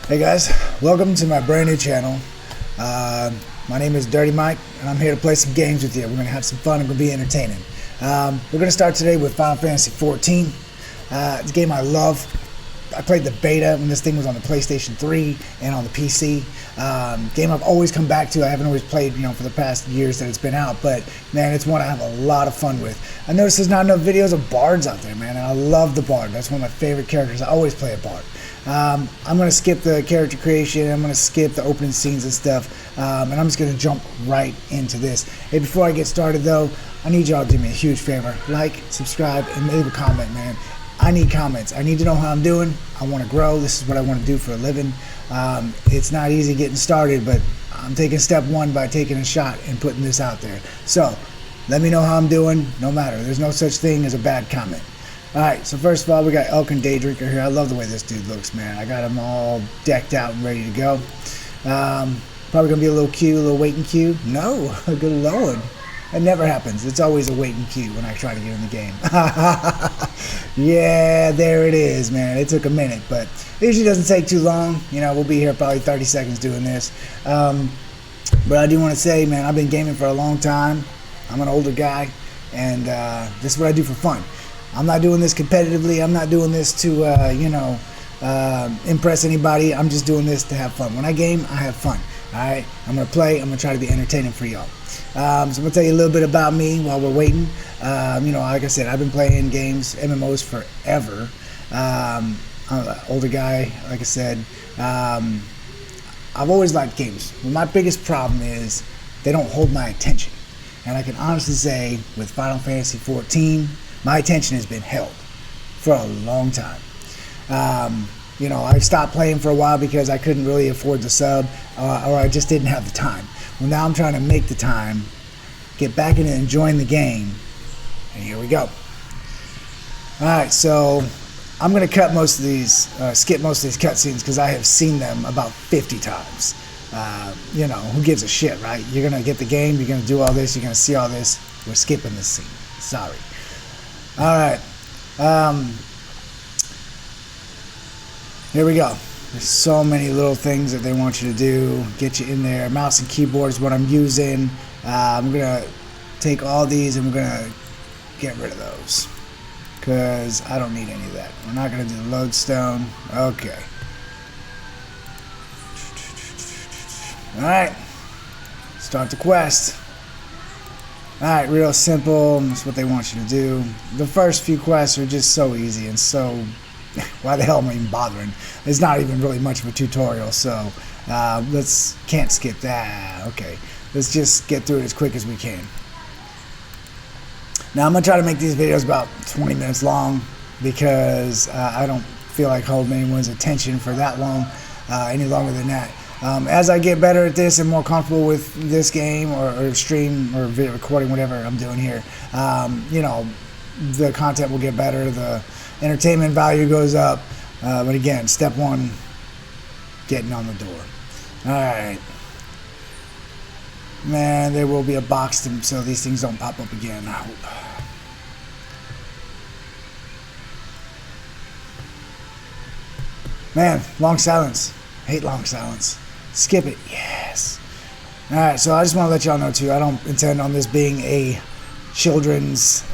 Hey guys, welcome to my brand new channel. My name is Dirty Mike, and I'm here to play some games with you. We're going to have some fun and we're going to be entertaining. We're going to start today with Final Fantasy 14. It's a game I love. I played the beta when this thing was on the PlayStation 3 and on the PC. Game I've always come back to. I haven't always played, for the past years that it's been out, but man, it's one I have a lot of fun with. I noticed there's not enough videos of bards out there, man, and I love the bard. That's one of my favorite characters. I always play a bard. I'm going to skip the character creation, I'm going to skip the opening scenes and stuff, and I'm just going to jump right into this. Hey, before I get started though, I need y'all to do me a huge favor. Like, subscribe, and leave a comment, man. I need comments. I need to know how I'm doing. I want to grow. This is what I want to do for a living. It's not easy getting started, but I'm taking step one by taking a shot and putting this out there. So, let me know how I'm doing, no matter. There's no such thing as a bad comment. Alright, so first of all, we got Elkin Daydrinker here. I love the way this dude looks, man. I got him all decked out and ready to go. Probably going to be a little queue, a little waiting queue. No, good lord. That never happens. It's always a waiting queue when I try to get in the game. Yeah, there it is, man. It took a minute, but it usually doesn't take too long. We'll be here probably 30 seconds doing this. But I do want to say, man, I've been gaming for a long time. I'm an older guy, and this is what I do for fun. I'm not doing this competitively. I'm not doing this to, impress anybody. I'm just doing this to have fun. When I game, I have fun. All right? I'm going to play. I'm going to try to be entertaining for y'all. So I'm going to tell you a little bit about me while we're waiting. Like I said, I've been playing games, MMOs forever. I'm an older guy, like I said. I've always liked games. Well, my biggest problem is they don't hold my attention. And I can honestly say, with Final Fantasy 14, my attention has been held for a long time. I stopped playing for a while because I couldn't really afford the sub, or I just didn't have the time. Well, now I'm trying to make the time, get back into enjoying the game, and here we go. Alright, so I'm going to cut most of these, skip most of these cutscenes because I have seen them about 50 times. Who gives a shit, right? You're going to get the game, you're going to do all this, you're going to see all this. We're skipping this scene. Sorry. Alright, here we go. There's so many little things that they want you to do, get you in there. Mouse and keyboard is what I'm using. I'm going to take all these and we're going to get rid of those because I don't need any of that. We're not going to do the lodestone. Okay. Alright, start the quest. Alright, real simple. That's what they want you to do. The first few quests are just so easy and so... why the hell am I even bothering? It's not even really much of a tutorial, so can't skip that. Okay, let's just get through it as quick as we can. Now I'm going to try to make these videos about 20 minutes long because I don't feel like holding anyone's attention for that long, any longer than that. As I get better at this and more comfortable with this game or stream or video recording, whatever I'm doing here, the content will get better, the entertainment value goes up, but again, step one, getting on the door. Alright. Man, there will be a box so these things don't pop up again, I hope. Man, long silence. Hate long silence. Skip it. Yes. Alright, so I just want to let y'all know too, I don't intend on this being a children's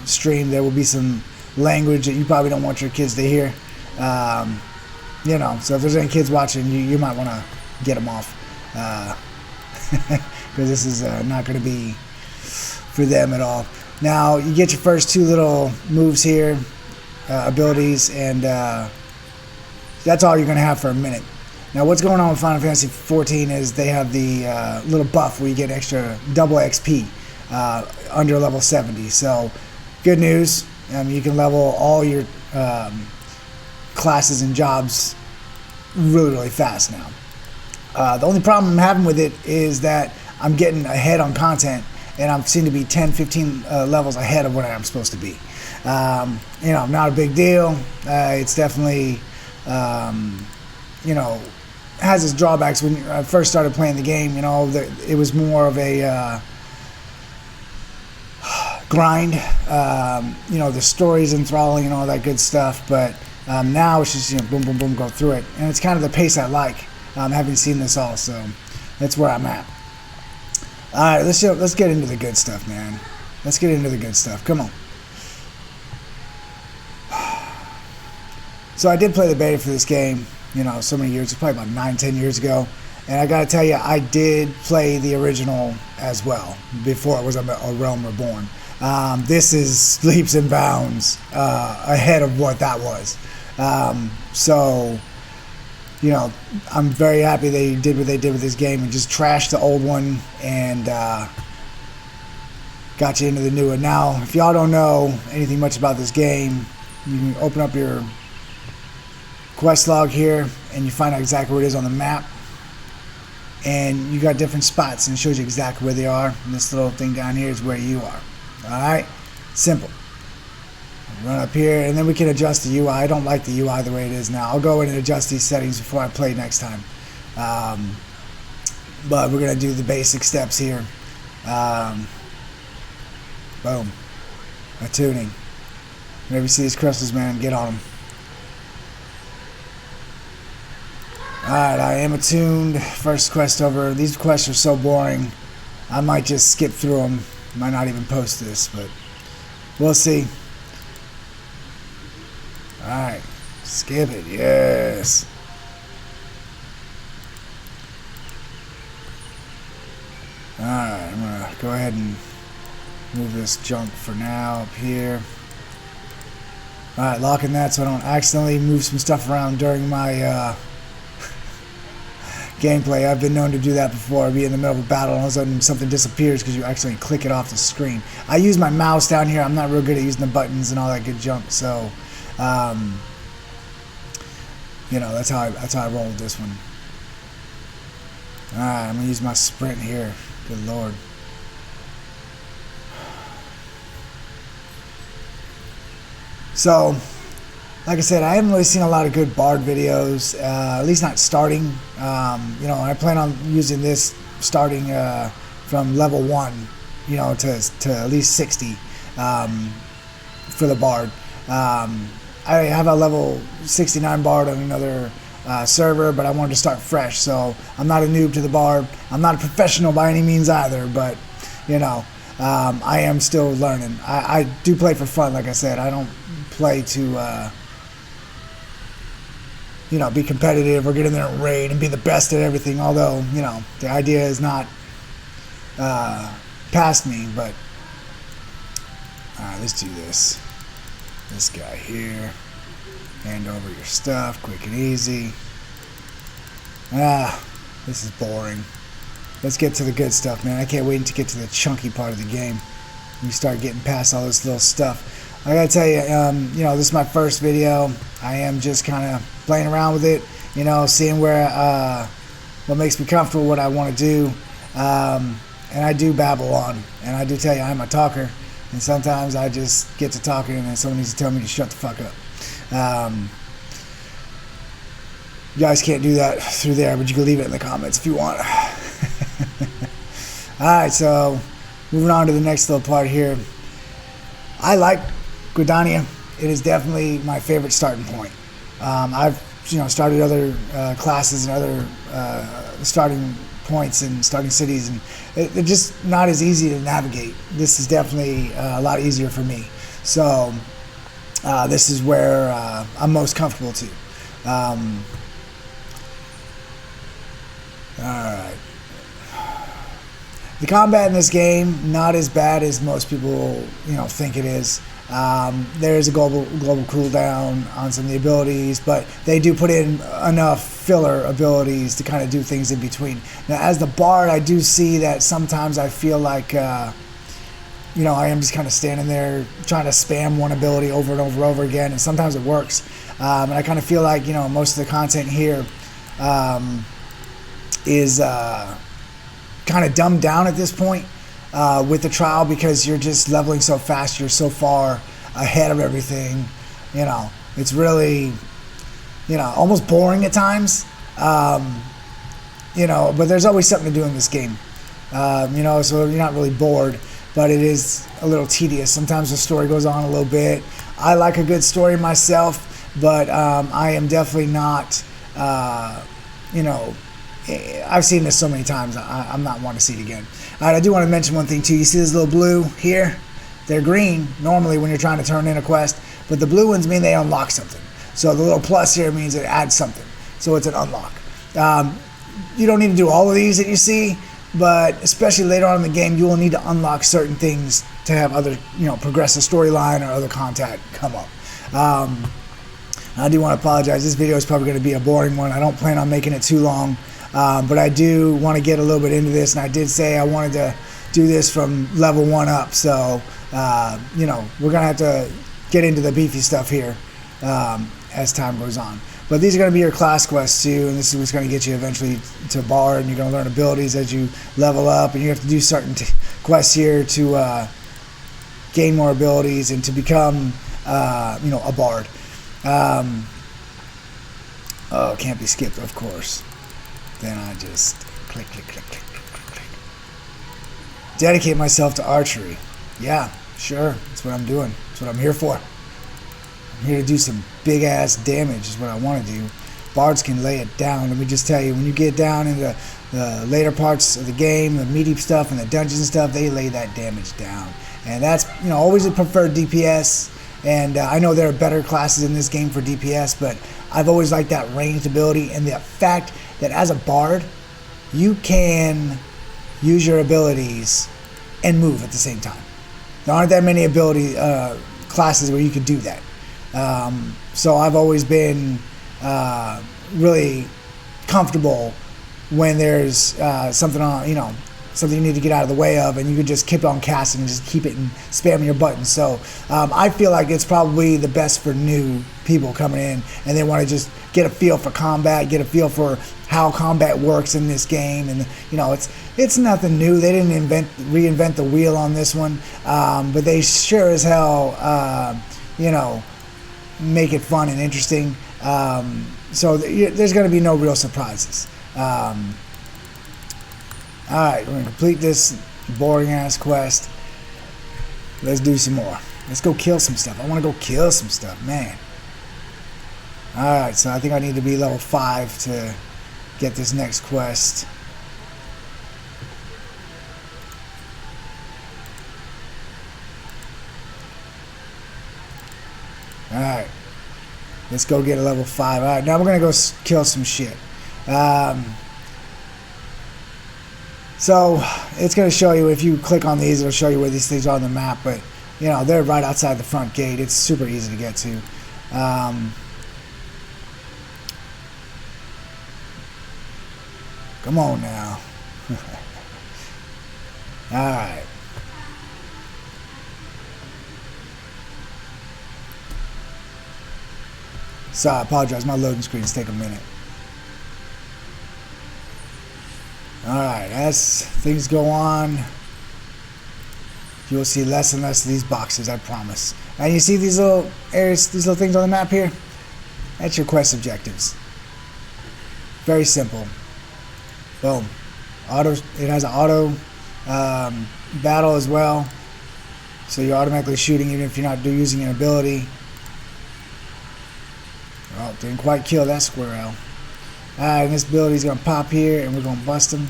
stream. There will be some language that you probably don't want your kids to hear. So if there's any kids watching, you might want to get them off. Because this is not going to be for them at all. Now, you get your first two little moves here, abilities, and that's all you're going to have for a minute. Now, what's going on with Final Fantasy 14 is they have the little buff where you get extra double XP under level 70. So, good news. You can level all your classes and jobs really, really fast now. The only problem I'm having with it is that I'm getting ahead on content, and I seem to be 10, 15 levels ahead of what I'm supposed to be. Not a big deal. It's definitely, has its drawbacks. When I first started playing the game, it was more of a grind. The story's enthralling and all that good stuff, but Now it's just, you know, boom, boom, boom, go through it, and it's kind of the pace I like, having seen this all. So that's where I'm at. All right, let's get into the good stuff, man. Let's get into the good stuff. Come on. So I did play the beta for this game, you know, so many years, probably about 9-10 years ago. And I gotta tell you, I did play the original as well before it was a Realm Reborn. This is leaps and bounds ahead of what that was. So, you know, I'm very happy they did what they did with this game and just trashed the old one and got you into the new one. Now, if y'all don't know anything much about this game, you can open up your quest log here and you find out exactly where it is on the map. And you got different spots and it shows you exactly where they are. And this little thing down here is where you are. Alright? Simple. Run up here and then we can adjust the UI. I don't like the UI the way it is now. I'll go in and adjust these settings before I play next time. But we're going to do the basic steps here. Boom. Attuning. Whenever you see these crystals, man, get on them. Alright, I am attuned. First quest over. These quests are so boring. I might just skip through them. Might not even post this, but we'll see. Alright, skip it. Yes. Alright, I'm going to go ahead and move this junk for now up here. Alright, locking that so I don't accidentally move some stuff around during my gameplay. I've been known to do that before. Be in the middle of a battle and all of a sudden something disappears because you accidentally click it off the screen. I use my mouse down here. I'm not real good at using the buttons and all that good junk, so you know, that's how I roll with this one. Alright, I'm gonna use my sprint here. Good lord. So, like I said, I haven't really seen a lot of good Bard videos, at least not starting. You know, I plan on using this starting from level 1, you know, to at least 60 for the Bard. I have a level 69 Bard on another server, but I wanted to start fresh, so I'm not a noob to the Bard. I'm not a professional by any means either, but, you know, I am still learning. I do play for fun, like I said. I don't play to you know, be competitive or get in there and raid and be the best at everything, although, you know, the idea is not past me, but alright, let's do this. This guy here. Hand over your stuff, quick and easy. This is boring. Let's get to the good stuff, man. I can't wait to get to the chunky part of the game. We start getting past all this little stuff. I gotta tell you, you know, this is my first video. I am just kind of playing around with it, you know, seeing where, what makes me comfortable, what I want to do, and I do babble on, and I do tell you, I'm a talker, and sometimes I just get to talking, and then someone needs to tell me to shut the fuck up. You guys can't do that through there, but you can leave it in the comments if you want. Alright, so moving on to the next little part here. I like Gridania. It is definitely my favorite starting point. I've, you know, started other classes and other starting points and starting cities, and they're just not as easy to navigate. This is definitely a lot easier for me. So this is where I'm most comfortable too. Alright. The combat in this game, not as bad as most people, you know, think it is. There is a global cooldown on some of the abilities, but they do put in enough filler abilities to kind of do things in between. Now, as the Bard, I do see that sometimes I feel like, you know, I am just kind of standing there trying to spam one ability over and over and over again, and sometimes it works. And I kind of feel like, you know, most of the content here is kind of dumbed down at this point. With the trial, because you're just leveling so fast, you're so far ahead of everything, you know, it's really, you know, almost boring at times, you know, but there's always something to do in this game, you know, so you're not really bored, but it is a little tedious. Sometimes the story goes on a little bit. I like a good story myself, but I am definitely not, you know, I've seen this so many times, I'm not wanting to see it again. All right, I do want to mention one thing too. You see this little blue here? They're green normally when you're trying to turn in a quest, but the blue ones mean they unlock something. So the little plus here means it adds something. So it's an unlock. You don't need to do all of these that you see, but especially later on in the game, you will need to unlock certain things to have other, progress the storyline or other content come up. I do want to apologize. This video is probably going to be a boring one. I don't plan on making it too long. But I do want to get a little bit into this, and I did say I wanted to do this from level 1 up, so we're going to have to get into the beefy stuff here as time goes on. But these are going to be your class quests too, and this is what's going to get you eventually to Bard, and you're going to learn abilities as you level up, and you have to do certain quests here to gain more abilities and to become a Bard. Oh, can't be skipped, of course. Then I just click. Dedicate myself to archery. Yeah, sure. That's what I'm doing. That's what I'm here for. I'm here to do some big ass damage is what I want to do. Bards can lay it down. Let me just tell you, when you get down into the later parts of the game, the meaty stuff and the dungeons and stuff, they lay that damage down. And that's, always a preferred DPS. And I know there are better classes in this game for DPS, but I've always liked that ranged ability and the fact that as a Bard, you can use your abilities and move at the same time. There aren't that many ability classes where you could do that. So I've always been really comfortable when there's something on, something you need to get out of the way of, and you can just keep on casting and just keep it and spamming your buttons. So I feel like it's probably the best for new people coming in and they want to just get a feel for combat, get a feel for how combat works in this game. And it's nothing new. They didn't reinvent the wheel on this one, but they sure as hell make it fun and interesting. So there's going to be no real surprises. Alright, we're going to complete this boring ass quest. Let's do some more. Let's go kill some stuff. I want to go kill some stuff, man. Alright, so I think I need to be level 5 to get this next quest. Alright. Let's go get a level 5. Alright, now we're going to go kill some shit. So it's going to show you, if you click on these, it'll show you where these things are on the map, but they're right outside the front gate. It's super easy to get to. Come on now. Alright. So I apologize, my loading screens take a minute. Alright, as things go on, you will see less and less of these boxes, I promise. And you see these little areas, these little things on the map here? That's your quest objectives. Very simple. Boom. It has an auto battle as well. So you're automatically shooting even if you're not using an ability. Oh, didn't quite kill that squirrel. Alright, and this ability's gonna pop here and we're gonna bust him.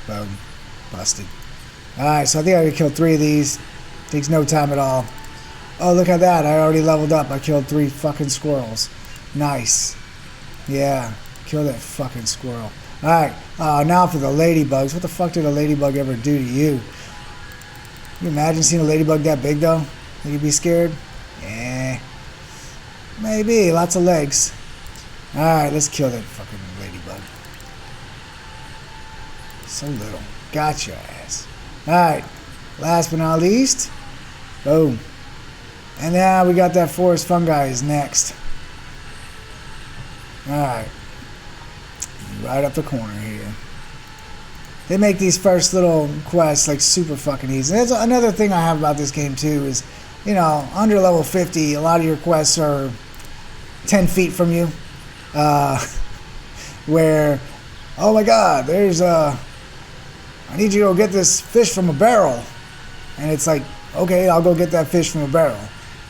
Boom. Busted. Alright, so I think I could kill 3 of these. Takes no time at all. Oh, look at that. I already leveled up. I killed 3 fucking squirrels. Nice. Yeah. Kill that fucking squirrel. Alright. Now for the ladybugs. What the fuck did a ladybug ever do to you? Can you imagine seeing a ladybug that big though? Think you'd be scared? Yeah. Maybe. Lots of legs. Alright, let's kill that fucking ladybug. So little. Got your ass. Alright. Last but not least. Boom. And now we got that forest fungi is next. Alright. Right up the corner here. They make these first little quests like super fucking easy. And that's another thing I have about this game too is, under level 50, a lot of your quests are 10 feet from you. Where, oh my god, there's I need you to go get this fish from a barrel. And it's like, okay, I'll go get that fish from a barrel.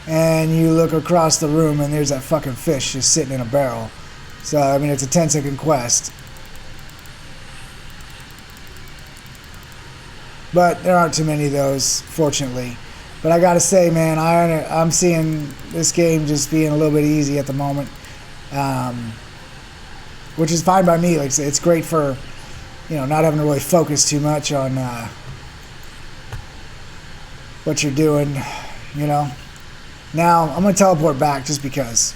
and you look across the room and there's that fucking fish just sitting in a barrel. So, I mean, it's a 10-second quest. But there aren't too many of those, fortunately. But I gotta say, man, I'm seeing this game just being a little bit easy at the moment. Which is fine by me. Like, it's great for, you know, not having to really focus too much on what you're doing, you know. Now, I'm going to teleport back just because.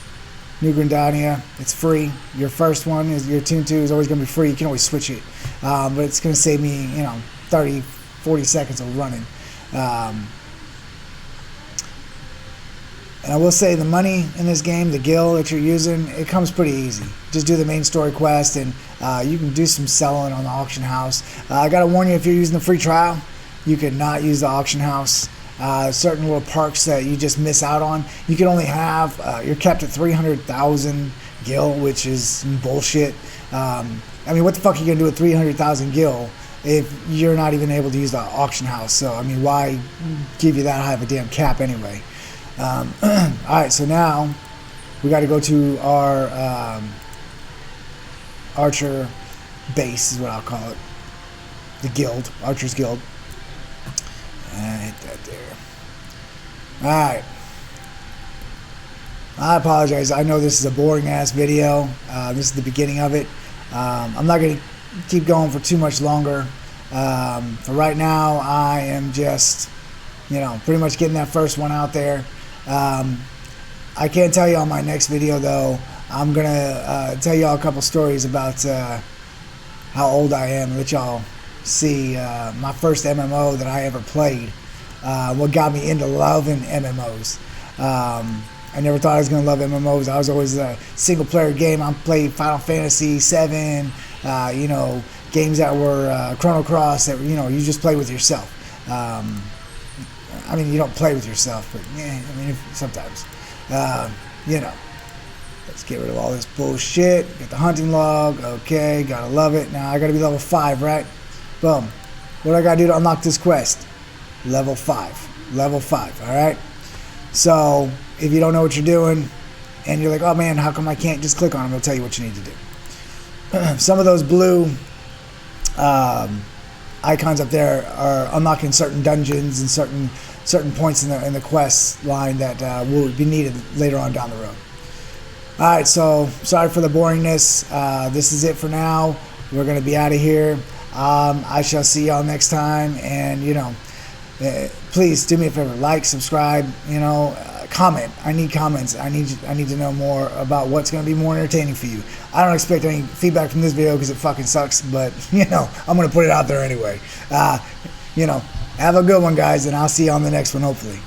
New Grandania, it's free. Your first one, your Tune 2 is always going to be free. You can always switch it. But it's going to save me, you know, 30, 40 seconds of running. And I will say the money in this game, the gil that you're using, it comes pretty easy. Just do the main story quest and you can do some selling on the auction house. I got to warn you, if you're using the free trial, you cannot use the auction house. Certain little perks that you just miss out on. You can only have, you're capped at 300,000 gil, which is bullshit. I mean, what the fuck are you going to do with 300,000 gil if you're not even able to use the auction house? So, I mean, why give you that high of a damn cap anyway? Alright, so now we got to go to our archer base is what I'll call it. The guild, Archer's Guild. Hit that there. Alright. I apologize. I know this is a boring ass video. This is the beginning of it. I'm not going to keep going for too much longer. For right now, I am just, you know, pretty much getting that first one out there. I can't tell you on my next video though. I'm gonna tell y'all a couple stories about how old I am. Let y'all see my first MMO that I ever played. What got me into loving MMOs. I never thought I was gonna love MMOs. I was always a single player game. I played Final Fantasy VII. You know, games that were Chrono Cross that, you know, you just play with yourself. I mean, you don't play with yourself, but yeah, I mean, sometimes, you know. Let's get rid of all this bullshit. Get the hunting log. Okay, gotta love it. Now I gotta be level 5, right? Boom. What do I gotta do to unlock this quest? Level 5. Level 5, alright? So, if you don't know what you're doing, and you're like, oh man, how come I can't just click on them? It'll tell you what you need to do. Some of those blue icons up there are unlocking certain dungeons and certain points in the quest line that will be needed later on down the road. Alright, so sorry for the boringness. This is it for now. We're going to be out of here. I shall see y'all next time. And, you know, please do me a favor. Like, subscribe, you know, comment. I need comments. I need to know more about what's going to be more entertaining for you. I don't expect any feedback from this video because it fucking sucks. But, you know, I'm going to put it out there anyway. You know, have a good one, guys. And I'll see you on the next one, hopefully.